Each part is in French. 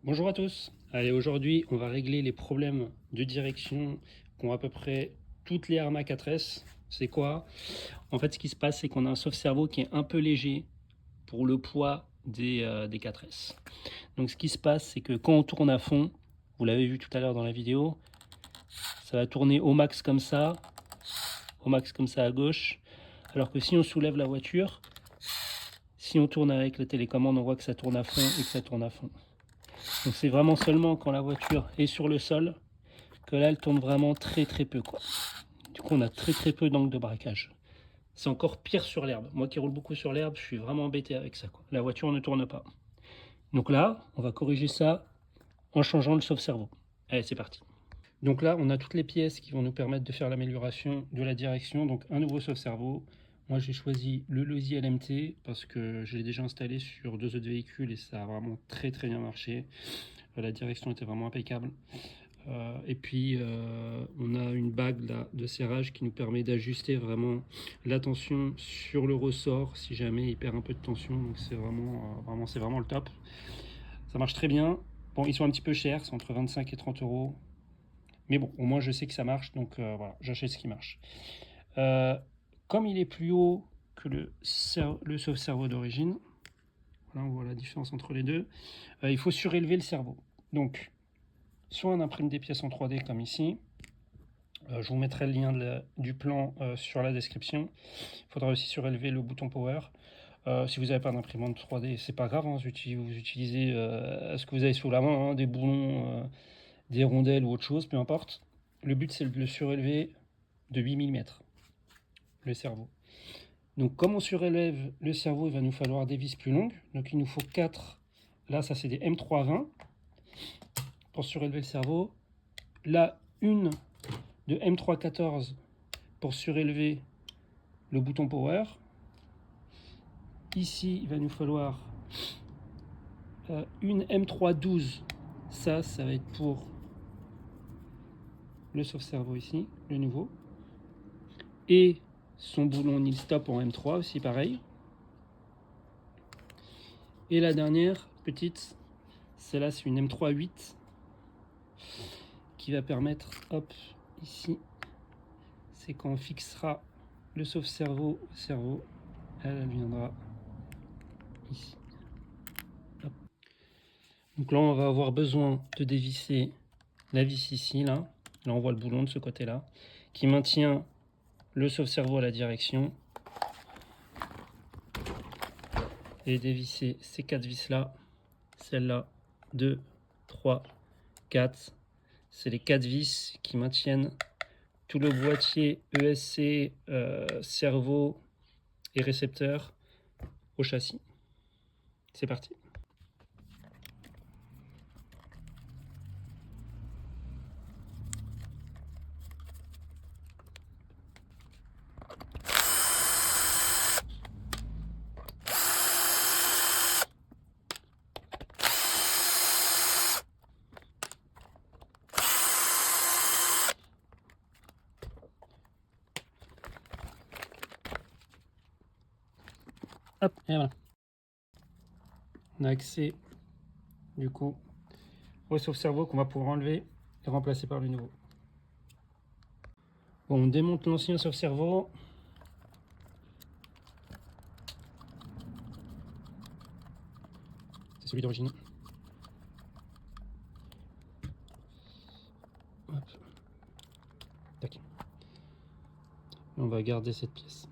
Bonjour à tous. Allez, aujourd'hui, on va régler les problèmes de direction qu'ont à peu près toutes les Arma 4S. C'est quoi? En fait, ce qui se passe, c'est qu'on a un sauve-cerveau qui est un peu léger pour le poids des 4S. Donc, ce qui se passe, c'est que quand on tourne à fond, vous l'avez vu tout à l'heure dans la vidéo, ça va tourner au max comme ça à gauche. Alors que si on soulève la voiture, si on tourne avec la télécommande, on voit que ça tourne à fond et que ça tourne à fond. Donc c'est vraiment seulement quand la voiture est sur le sol que là elle tourne vraiment très peu quoi. Du coup on a très peu d'angle de braquage. C'est encore pire sur l'herbe. Moi qui roule beaucoup sur l'herbe, je suis vraiment embêté avec ça quoi. La voiture ne tourne pas. Donc là, on va corriger ça en changeant le sauve-cerveau. Allez, c'est parti. Donc là, on a toutes les pièces qui vont nous permettre de faire l'amélioration de la direction. Donc un nouveau sauve-cerveau. Moi j'ai choisi le Losi LMT parce que je l'ai déjà installé sur deux autres véhicules et ça a vraiment très bien marché. La direction était vraiment impeccable. Et puis on a une bague là, de serrage qui nous permet d'ajuster vraiment la tension sur le ressort si jamais il perd un peu de tension. Donc c'est vraiment le top. Ça marche très bien. Bon, ils sont un petit peu chers, c'est entre 25 et 30 euros. Mais bon, au moins je sais que ça marche, donc voilà, j'achète ce qui marche. Comme il est plus haut que le sauve-cerveau d'origine, voilà, on voit la différence entre les deux, il faut surélever le cerveau. Donc, soit on imprime des pièces en 3D comme ici, je vous mettrai le lien du plan sur la description. Il faudra aussi surélever le bouton power. Si vous n'avez pas d'imprimante 3D, c'est pas grave, hein, vous utilisez ce que vous avez sous la main, hein, des boulons, des rondelles ou autre chose, peu importe. Le but c'est de le surélever de 8 mm, le cerveau. Donc comme on surélève le cerveau, il va nous falloir des vis plus longues. Donc il nous faut 4, là ça c'est des M320 pour surélever le cerveau. Là une de M314 pour surélever le bouton power. Ici il va nous falloir une M312, ça va être pour le sauve-cerveau ici, le nouveau. Et son boulon nil stop en M3 aussi pareil. Et la dernière petite, celle-là c'est une M3-8 qui va permettre, hop, ici, c'est quand on fixera le sauve-cerveau au cerveau, elle viendra ici. Hop. Donc là on va avoir besoin de dévisser la vis ici, là on voit le boulon de ce côté-là, qui maintient le sauve-cerveau à la direction. Et dévisser ces 4 vis là, celle-là, 2, 3, 4. C'est les 4 vis qui maintiennent tout le boîtier ESC, cerveau et récepteur au châssis. C'est parti. Hop, et voilà. On a accès du coup au sauve-cerveau qu'on va pouvoir enlever et remplacer par le nouveau. Bon, on démonte l'ancien sauve-cerveau. C'est celui d'origine. Hop. Tac. On va garder cette pièce.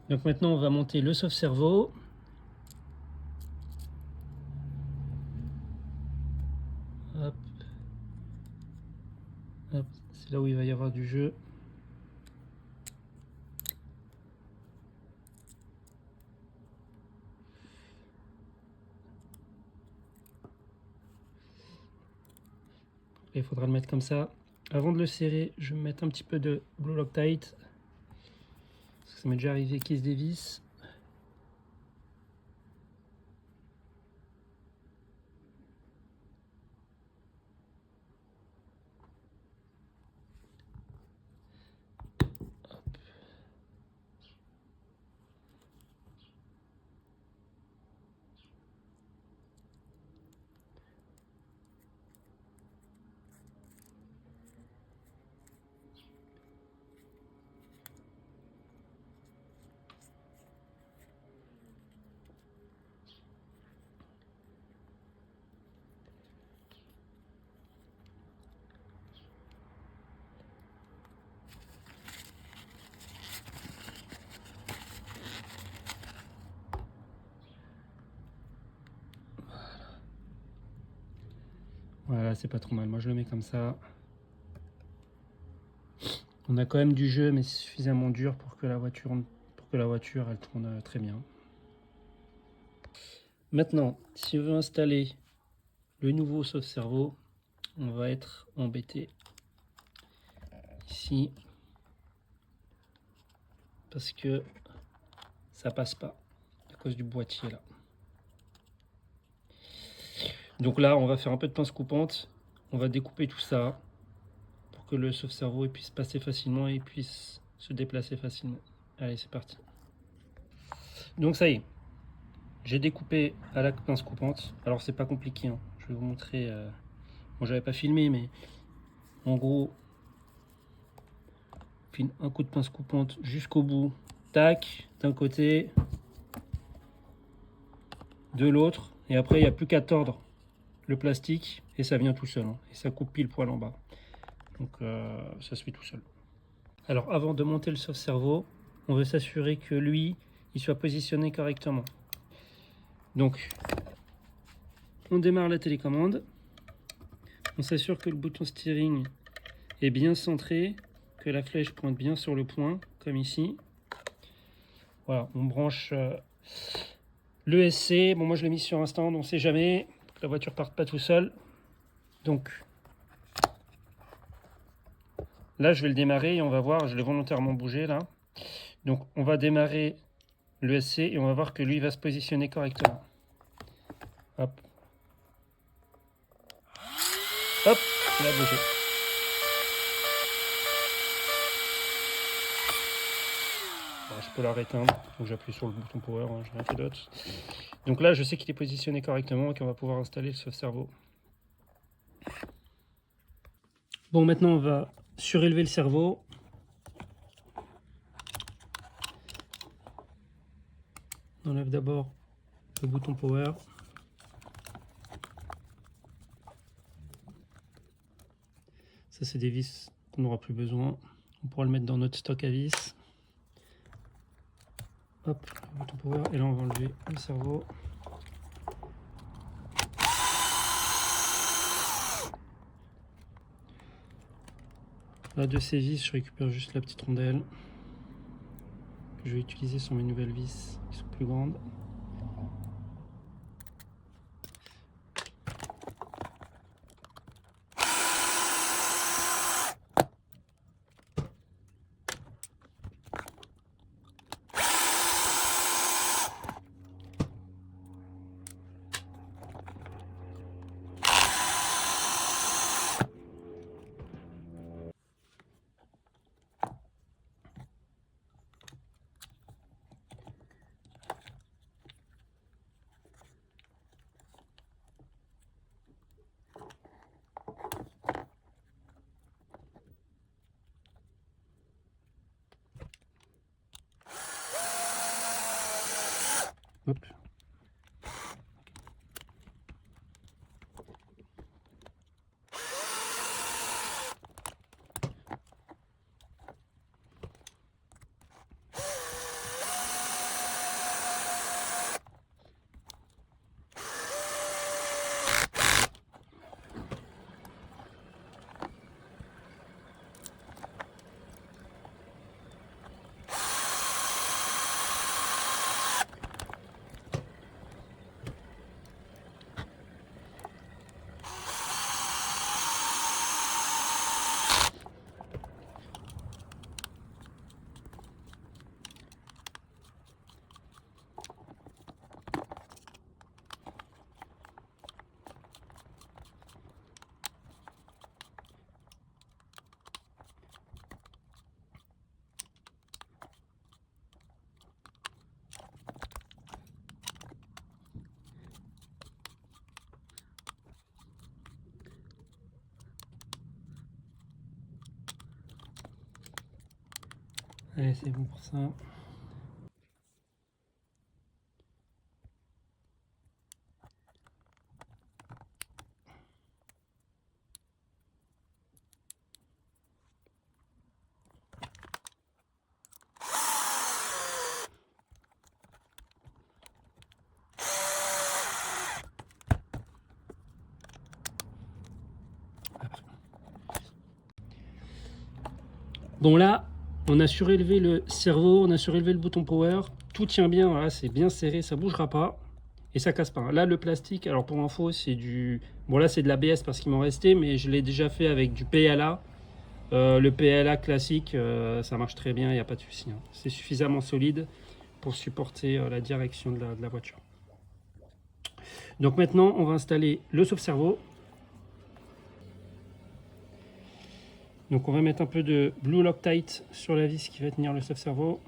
Donc maintenant on va monter le sauve-cerveau. Hop. Hop. C'est là où il va y avoir du jeu. Et il faudra le mettre comme ça. Avant de le serrer, je vais mettre un petit peu de Blue Loctite. Parce que ça m'est déjà arrivé qu'il se dévisse. Voilà, c'est pas trop mal. Moi, je le mets comme ça. On a quand même du jeu, mais c'est suffisamment dur pour que la voiture, elle tourne très bien. Maintenant, si on veut installer le nouveau sauve-cerveau, on va être embêté ici parce que ça passe pas à cause du boîtier là. Donc là, on va faire un peu de pince coupante. On va découper tout ça pour que le sauve-cerveau puisse passer facilement et puisse se déplacer facilement. Allez, c'est parti. Donc ça y est, j'ai découpé à la pince coupante. Alors c'est pas compliqué, hein. Je vais vous montrer. Bon, j'avais pas filmé, mais en gros, un coup de pince coupante jusqu'au bout. Tac, d'un côté, de l'autre. Et après, il n'y a plus qu'à tordre le plastique et ça vient tout seul, hein. Et ça coupe pile poil en bas. Donc ça se fait tout seul. Alors avant de monter le sauve-cerveau, on veut s'assurer que lui, il soit positionné correctement. Donc, on démarre la télécommande. On s'assure que le bouton steering est bien centré, que la flèche pointe bien sur le point, comme ici. Voilà, on branche l'ESC. Bon, moi je l'ai mis sur un stand, on ne sait jamais, que la voiture ne parte pas tout seul. Donc, là je vais le démarrer et on va voir, je l'ai volontairement bougé là. Donc, on va démarrer l'ESC et on va voir que lui va se positionner correctement. Hop. Hop, il a bougé. Alors, je peux la réteindre, donc j'appuie sur le bouton power, hein, j'ai rien fait d'autre. Donc là, je sais qu'il est positionné correctement et qu'on va pouvoir installer le sauve-cerveau. Bon, maintenant on va surélever le cerveau. On enlève d'abord le bouton power. Ça, c'est des vis qu'on n'aura plus besoin. On pourra le mettre dans notre stock à vis. Hop, le bouton power. Et là, on va enlever le cerveau. Là, de ces vis, je récupère juste la petite rondelle que je vais utiliser sur mes nouvelles vis qui sont plus grandes. Hop. Allez, c'est bon pour ça. après. Bon là, on a surélevé le cerveau, on a surélevé le bouton power. Tout tient bien, voilà, c'est bien serré, ça bougera pas. Et ça casse pas. Là, le plastique, alors pour info, c'est du... Bon là, c'est de l'ABS parce qu'il m'en restait, mais je l'ai déjà fait avec du PLA. Le PLA classique, ça marche très bien, il n'y a pas de souci. Hein. C'est suffisamment solide pour supporter la direction de la voiture. Donc maintenant, on va installer le sauve-cerveau. Donc on va mettre un peu de Blue Loctite sur la vis qui va tenir le sauve-cerveau.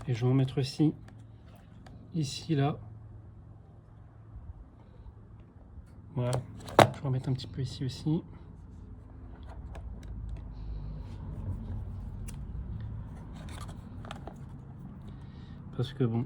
Et je vais en mettre aussi ici, là. Voilà. Je vais en mettre un petit peu ici aussi. Parce que bon...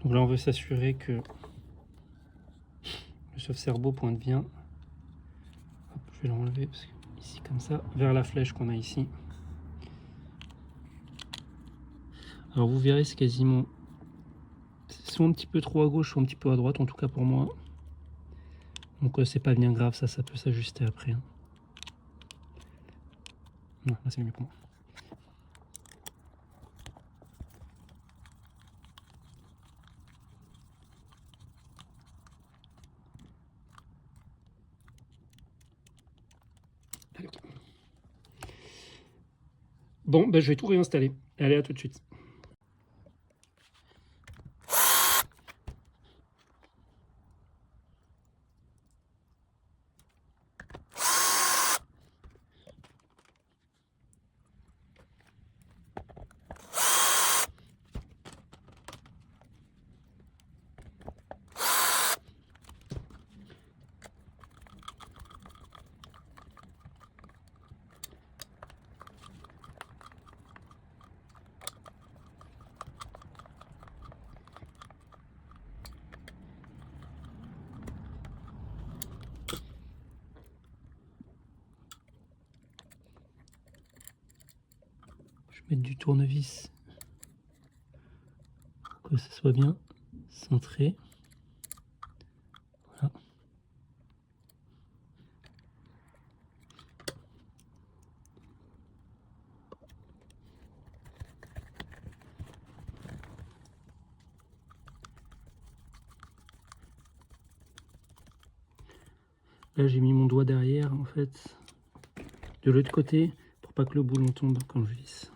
Donc là, on veut s'assurer que le sauve-cerveau pointe bien. Hop, je vais l'enlever parce que ici, comme ça, vers la flèche qu'on a ici. Alors vous verrez, c'est quasiment... C'est soit un petit peu trop à gauche, soit un petit peu à droite, en tout cas pour moi. Donc c'est pas bien grave, ça peut s'ajuster après. Hein. Non, là c'est mieux pour moi. Allez, okay. Bon, ben, je vais tout réinstaller. Allez, à tout de suite. Je vais mettre du tournevis pour que ça soit bien centré. Voilà. Là, j'ai mis mon doigt derrière, en fait, de l'autre côté, pour pas que le boulon tombe quand je visse.